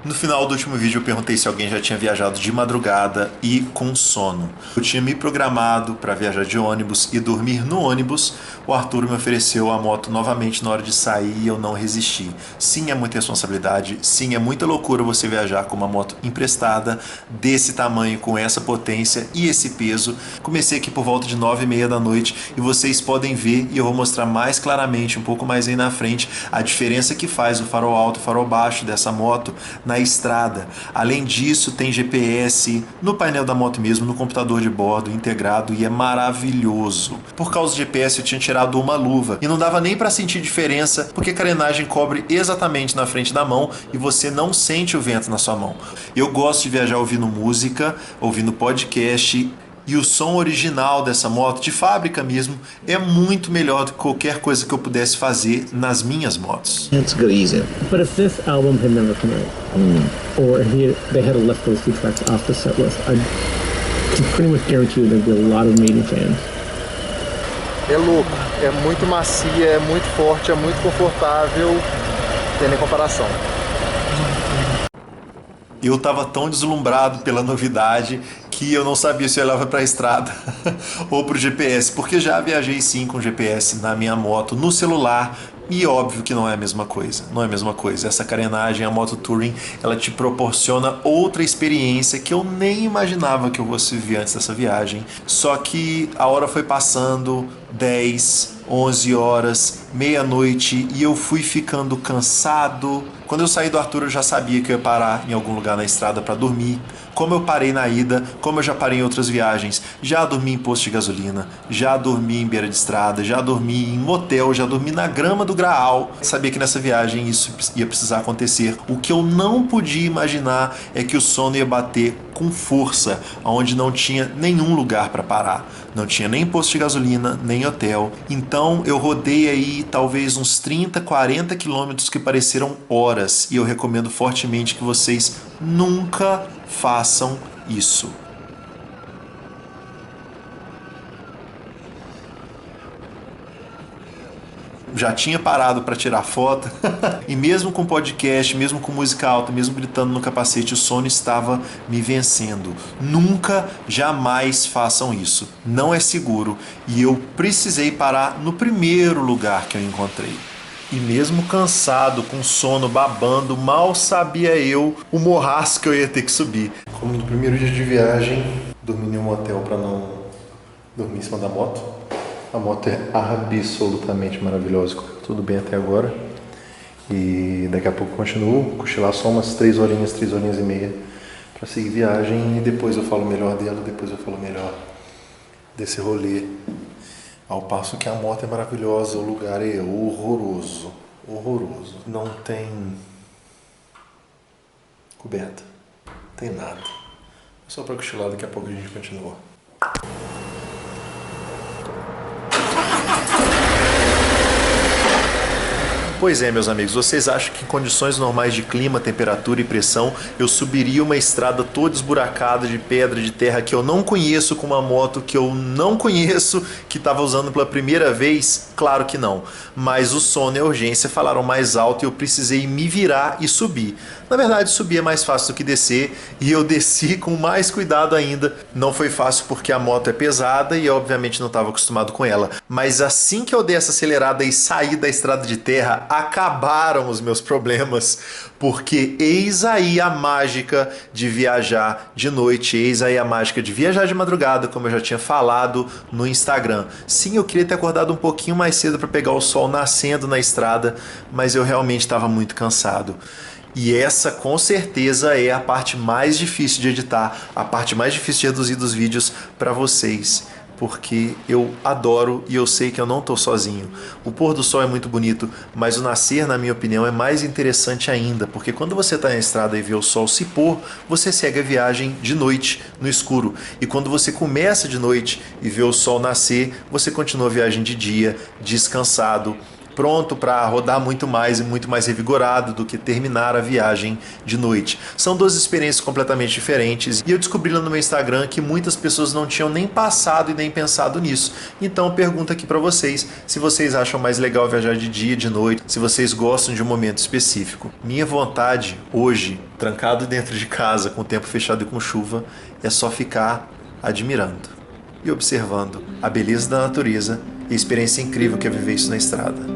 No final do último vídeo eu perguntei se alguém já tinha viajado de madrugada e com sono. Eu tinha me programado para viajar de ônibus e dormir no ônibus. O Arthur me ofereceu a moto novamente na hora de sair e eu não resisti. Sim, é muita responsabilidade. Sim, é muita loucura você viajar com uma moto emprestada desse tamanho, com essa potência e esse peso. Comecei aqui por volta de 9h30 da noite e vocês podem ver, e eu vou mostrar mais claramente um pouco mais aí na frente, a diferença que faz o farol alto e o farol baixo dessa moto na estrada. Além disso, tem GPS no painel da moto mesmo, no computador de bordo integrado, e é maravilhoso. Por causa do GPS eu tinha tirado uma luva e não dava nem para sentir diferença, porque a carenagem cobre exatamente na frente da mão e você não sente o vento na sua mão. Eu gosto de viajar ouvindo música, ouvindo podcast, e o som original dessa moto, de fábrica mesmo, é muito melhor do que qualquer coisa que eu pudesse fazer nas minhas motos. It's good easy. But if this album had never come out, or they had left those two tracks off the set list, I can pretty much guarantee you there'd be a lot of Maiden fans. É louco, é muito macia, é muito forte, é muito confortável, não tem nem comparação. Eu estava tão deslumbrado pela novidade que eu não sabia se eu levava para a estrada ou para o GPS, porque já viajei sim com GPS na minha moto, no celular, e óbvio que não é a mesma coisa, não é a mesma coisa. Essa carenagem, a moto Touring, ela te proporciona outra experiência que eu nem imaginava que eu fosse viver antes dessa viagem. Só que a hora foi passando, 10, 11 horas, meia-noite, e eu fui ficando cansado. Quando eu saí do Arthur eu já sabia que eu ia parar em algum lugar na estrada para dormir. Como eu parei na ida, como eu já parei em outras viagens, já dormi em posto de gasolina, já dormi em beira de estrada, já dormi em motel, já dormi na grama do Graal. Sabia que nessa viagem isso ia precisar acontecer. O que eu não podia imaginar é que o sono ia bater com força, onde não tinha nenhum lugar para parar. Não tinha nem posto de gasolina, nem hotel. Então eu rodei aí talvez uns 30, 40 quilômetros que pareceram horas. E eu recomendo fortemente que vocês nunca façam isso. Já tinha parado para tirar foto e mesmo com podcast, mesmo com música alta, mesmo gritando no capacete, o sono estava me vencendo. Nunca, jamais façam isso. Não é seguro e eu precisei parar no primeiro lugar que eu encontrei. E mesmo cansado, com sono babando, mal sabia eu o morraço que eu ia ter que subir. Como no primeiro dia de viagem, dormi em um hotel para não dormir em cima da moto. A moto é absolutamente maravilhosa, correu tudo bem até agora. E daqui a pouco eu continuo, cochilar só umas 3 horinhas e meia para seguir viagem. E depois eu falo melhor dela, depois eu falo melhor desse rolê. Ao passo que a moto é maravilhosa, o lugar é horroroso, horroroso. Não tem coberta, não tem nada. É só para cochilar, daqui a pouco a gente continua. Pois é, meus amigos, vocês acham que em condições normais de clima, temperatura e pressão, eu subiria uma estrada toda esburacada de pedra, de terra, que eu não conheço, com uma moto que eu não conheço, que estava usando pela primeira vez? Claro que não. Mas o sono e a urgência falaram mais alto e eu precisei me virar e subir. Na verdade, subir é mais fácil do que descer, e eu desci com mais cuidado ainda. Não foi fácil porque a moto é pesada e eu obviamente não estava acostumado com ela. Mas assim que eu dei essa acelerada e saí da estrada de terra, acabaram os meus problemas, porque eis aí a mágica de viajar de noite, eis aí a mágica de viajar de madrugada, como eu já tinha falado no Instagram. Sim, eu queria ter acordado um pouquinho mais cedo para pegar o sol nascendo na estrada, mas eu realmente estava muito cansado. E essa com certeza é a parte mais difícil de editar, a parte mais difícil de reduzir dos vídeos para vocês, porque eu adoro e eu sei que eu não estou sozinho. O pôr do sol é muito bonito, mas o nascer, na minha opinião, é mais interessante ainda, porque quando você está na estrada e vê o sol se pôr, você segue a viagem de noite, no escuro. E quando você começa de noite e vê o sol nascer, você continua a viagem de dia, descansado, pronto para rodar muito mais e muito mais revigorado do que terminar a viagem de noite. São duas experiências completamente diferentes e eu descobri lá no meu Instagram que muitas pessoas não tinham nem passado e nem pensado nisso. Então pergunto aqui para vocês se vocês acham mais legal viajar de dia, de noite, se vocês gostam de um momento específico. Minha vontade hoje, trancado dentro de casa com o tempo fechado e com chuva, é só ficar admirando e observando a beleza da natureza e a experiência incrível que é viver isso na estrada.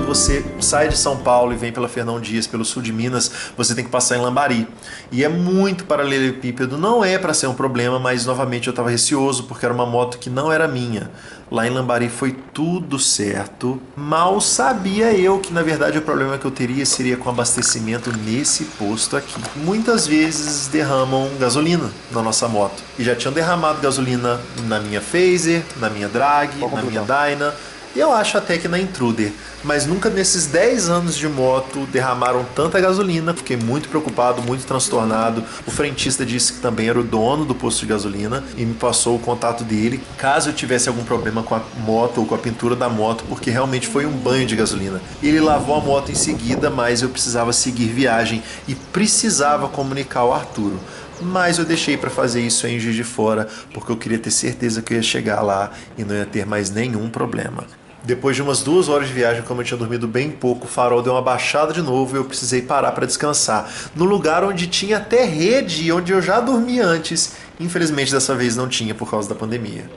Você sai de São Paulo e vem pela Fernão Dias, pelo sul de Minas, você tem que passar em Lambari. E é muito paralelepípedo, não é para ser um problema, mas novamente eu estava receoso porque era uma moto que não era minha. Lá em Lambari foi tudo certo, mal sabia eu que na verdade o problema que eu teria seria com abastecimento nesse posto aqui. Muitas vezes derramam gasolina na nossa moto. E já tinham derramado gasolina na minha Phaser, na minha Drag, na minha Dyna. E eu acho até que na Intruder, mas nunca nesses 10 anos de moto derramaram tanta gasolina. Fiquei muito preocupado, muito transtornado. O frentista disse que também era o dono do posto de gasolina e me passou o contato dele, caso eu tivesse algum problema com a moto ou com a pintura da moto, porque realmente foi um banho de gasolina. Ele lavou a moto em seguida, mas eu precisava seguir viagem e precisava comunicar ao Arturo. Mas eu deixei para fazer isso em Juiz de Fora, porque eu queria ter certeza que eu ia chegar lá e não ia ter mais nenhum problema. Depois de umas 2 horas de viagem, como eu tinha dormido bem pouco, o farol deu uma baixada de novo e eu precisei parar para descansar. No lugar onde tinha até rede, onde eu já dormi antes, infelizmente dessa vez não tinha por causa da pandemia.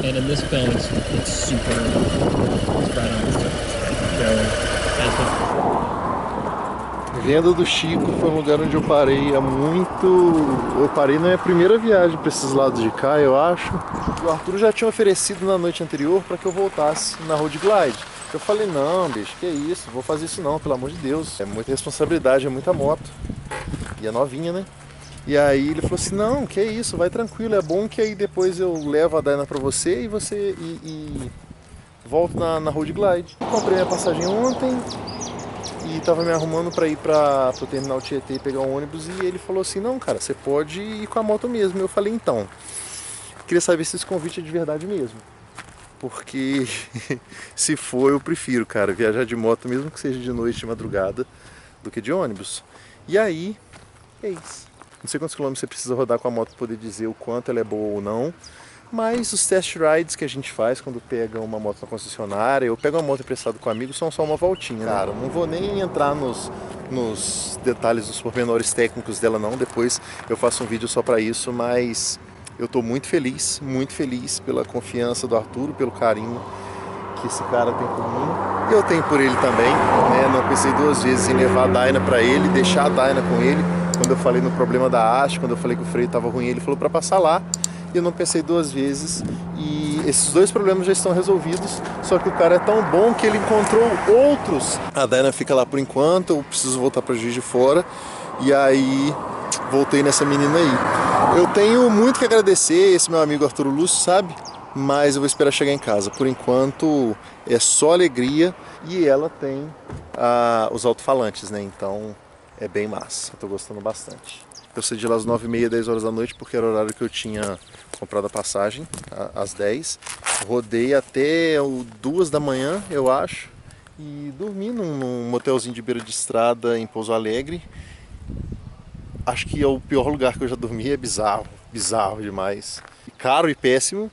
And in this belt, it's super, it's right on the surface. So, Venda do Chico foi um lugar onde eu parei há muito... Eu parei na minha primeira viagem para esses lados de cá, eu acho. O Arthur já tinha oferecido na noite anterior para que eu voltasse na Road Glide. Eu falei, não, bicho, que isso, vou fazer isso não, pelo amor de Deus. É muita responsabilidade, é muita moto. E é novinha, né? E aí ele falou assim, não, que isso, vai tranquilo, é bom que aí depois eu levo a Dyna para você e você volto na Road Glide. Comprei minha passagem ontem. E tava me arrumando para ir para o terminal Tietê pegar um ônibus e ele falou assim, não cara, você pode ir com a moto mesmo. Eu falei, então, queria saber se esse convite é de verdade mesmo. Porque se for eu prefiro, cara, viajar de moto mesmo que seja de noite, de madrugada, do que de ônibus. E aí, é isso. Não sei quantos quilômetros você precisa rodar com a moto para poder dizer o quanto ela é boa ou não. Mas os test rides que a gente faz quando pega uma moto na concessionária, eu pego uma moto emprestada com amigos, são só uma voltinha, né? Cara, não vou nem entrar nos detalhes dos pormenores técnicos dela não, depois eu faço um vídeo só para isso, mas eu tô muito feliz pela confiança do Arturo, pelo carinho que esse cara tem por mim. E eu tenho por ele também, né? Não pensei 2 vezes em levar a Dyna para ele, deixar a Dyna com ele. Quando eu falei no problema da haste, quando eu falei que o freio tava ruim, ele falou para passar lá. E eu não pensei 2 vezes e esses 2 problemas já estão resolvidos, só que o cara é tão bom que ele encontrou outros. A Dyna fica lá por enquanto, eu preciso voltar para Juiz de Fora e aí voltei nessa menina aí. Eu tenho muito que agradecer esse meu amigo Arturo Lúcio, sabe? Mas eu vou esperar chegar em casa. Por enquanto é só alegria e ela tem os alto-falantes, né? Então é bem massa, eu tô gostando bastante. Eu saí de lá às 9h30, 10 horas da noite, porque era o horário que eu tinha comprado a passagem, às 10. Rodei até 2 da manhã, eu acho, e dormi num motelzinho de beira de estrada em Pouso Alegre. Acho que é o pior lugar que eu já dormi, é bizarro demais. Caro e péssimo,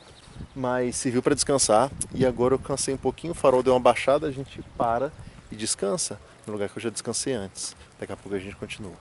mas serviu para descansar. E agora eu cansei um pouquinho, o farol deu uma baixada, a gente para e descansa no lugar que eu já descansei antes. Daqui a pouco a gente continua.